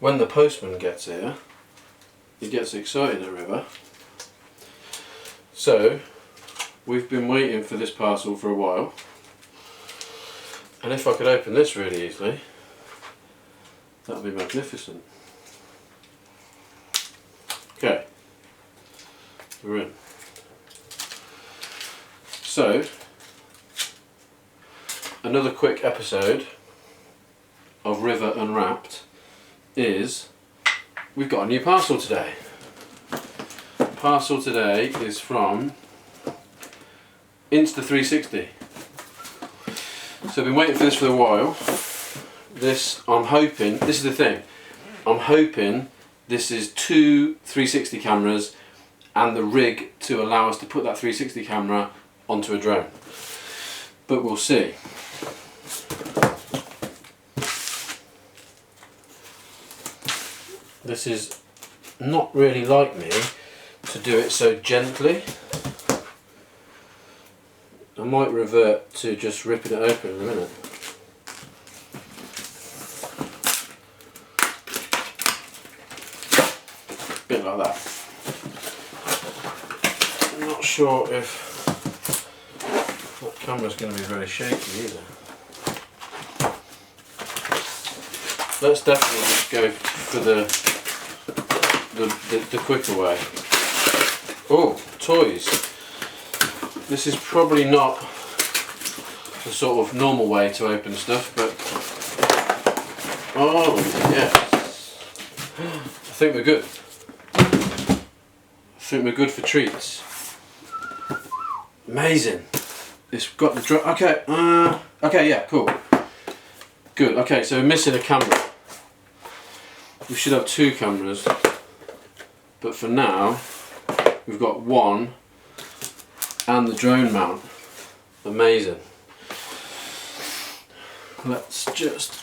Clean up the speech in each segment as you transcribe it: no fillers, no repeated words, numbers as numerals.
when the postman gets here, he gets excited at RiVR. So we've been waiting for this parcel for a while, and if I could open this really easily, that would be magnificent. Okay, we're in. So, another quick episode of RiVR Unwrapped is we've got a new parcel today. The parcel today is from Insta360. So I've been waiting for this for a while. This, I'm hoping, this is the thing, I'm hoping this is 2 360 cameras and the rig to allow us to put that 360 camera onto a drone. But we'll see. This is not really like me to do it so gently. I might revert to just ripping it open in a minute. Bit like that. I'm not sure if that camera's going to be very shaky either. Let's definitely just go for the quicker way. Oh, toys. This is probably not the sort of normal way to open stuff, but oh yes, I think we're good. I think we're good for treats. Amazing. It's got the okay. Okay, yeah, cool. Good. Okay, so we're missing a camera. We should have 2 cameras, but for now we've got 1 and the drone mount. Amazing. Let's just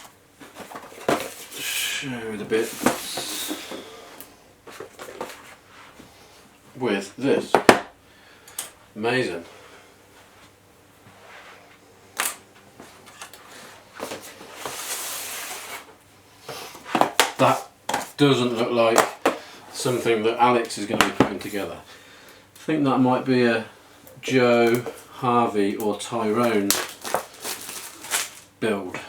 show the bits with this. Amazing. That doesn't look like something that Alex is going to be putting together. I think that might be a Joe, Harvey or Tyrone build.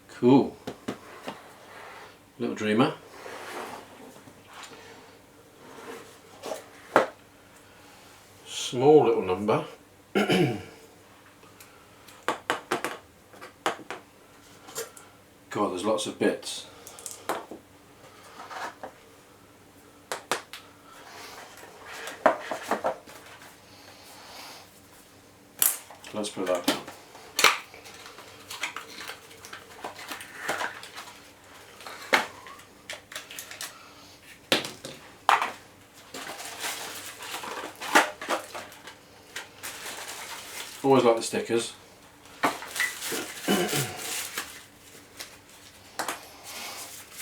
Cool. Little dreamer. Small little number. God, there's lots of bits. Let's put that down. Always like the stickers.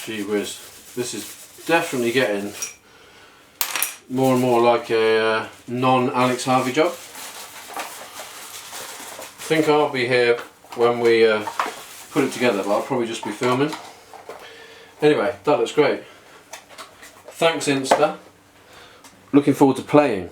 Gee whiz, this is definitely getting more and more like a non-Alex Harvey job. I think I'll be here when we put it together, but I'll probably just be filming. Anyway, that looks great. Thanks Insta. Looking forward to playing.